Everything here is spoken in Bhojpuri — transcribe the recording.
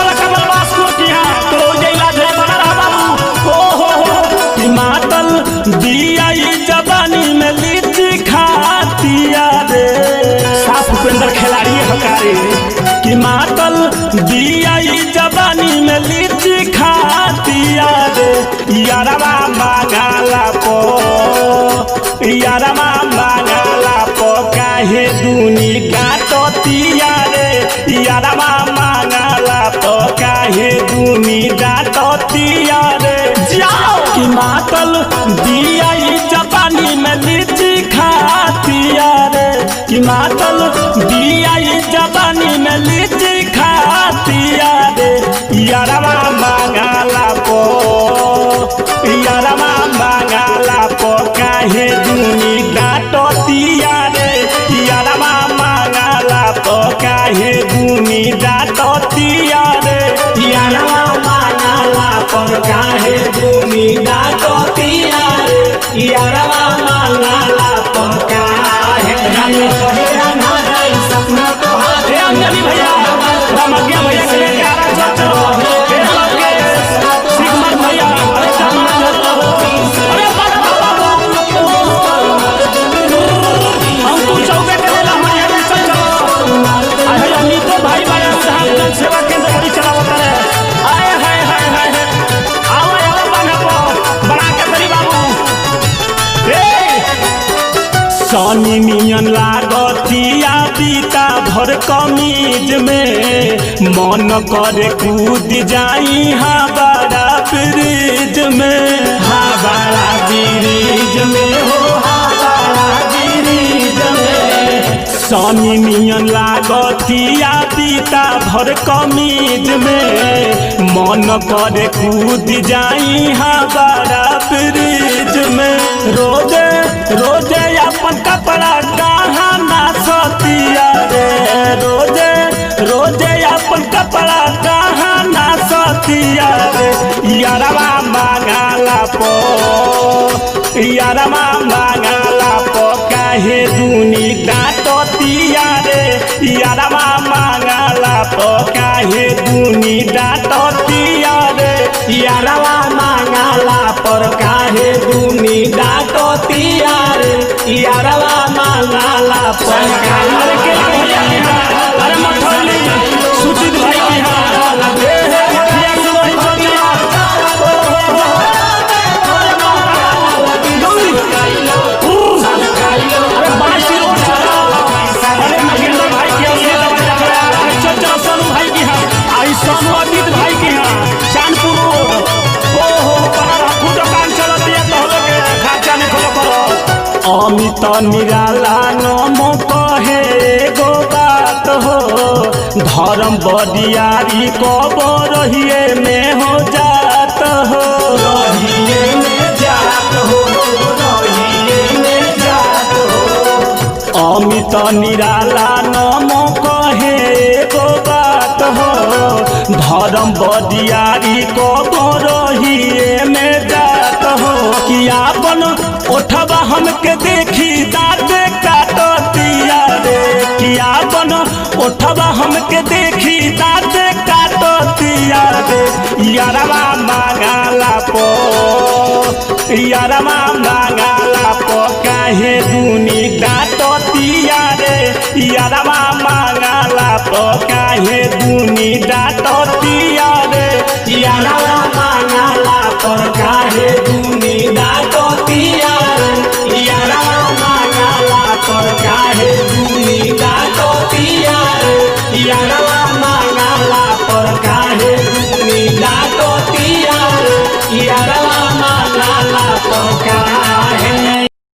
चला कमल बास को किया तो जइला धरे बना रहा बाबू हो कि मातल दिया जवानी में लीची खातिया रे साफ उपेंद्र खिलाड़ी हकारे कि मातल दिया जवानी में लीची खातिया रे यारवा मांगला पो काहे दूनी डांटतिया रे यारवा मांगला पो काहे दूनी डांटतिया रे कि मातल दिया जवानी में लीची खातिया रे कि मातल दिया जवानी में लीची खातिया रे यारवा मांगला पो काहे दूनी डांटतिया रे यारवा मांगला पो काहे दूनी डांटतिया रे यारवा मांगला पो काहे दूनी डांटतिया रे यारवा मांगला पो काहे सपना तो हे अंजलि भैया रामज्ञा भैया के प्यारा चलो सिकमन भैया अरे हम तू चौके पे ले हमारे यहाँ चल चलो अरे अमितो भाई बड़ा उदाहरण सेवा केंद्र बड़ी चलावता है आए हाय हाय हाय आओ बना को बना के तेरी बाबू सोनी नियन लागतिया बीता भर कमीज में मन करे कूद जाई हवाड़ा ब्रिज में हवाड़ा ब्रिज में हो हवाड़ा ब्रिज में सोनी नियन लागतिया बीता भर कमीज में मन करे कूद जाई हवाड़ा ब्रिज में रोजे रोजे अपन कपड़ा कहाँ ना सतिया रे रोजे रोजे अपन कपड़ा कहाँ ना सतिया रे यारवा मांगला पो काहे दूनी डांटतिया रे यारवा मांगला पो काहे दूनी डांटतिया रे यारवा मांगला पर काहे दूनी डांटतिया रे यारवा मांगला पर अरे के भैया की हां अरे मठौली सुचित भाई की हां मुखिया सुनोई चलिया अरे बासी रोड चला अरे महेंद्र भाई की अरे चल सोनू भाई की हां आई सोनू अमित भाई की हां चांदपुर रोड बड़ा खुद दुकान चलती है तो लोग खर्चा नहीं खोलो करो अमित निराला नमो कहे एगो बात हो धर्म बदियारी कबरहिए में हो जात हो रहिए में जात हो रहिए में जात हो अमित निराला नमो कहे एगो बात हो धर्म बदियारी कबरहिए में जात हो कि आपन ओठवा हमके देखी दाँत काटतिया रे कि आपन ओठवा हमके देखी दाँत काटतिया रे यारवा मांगला पो काहे दूनी डांटतिया रे यारवा मांगला पो काहे दूनी डांटतिया रे यारवा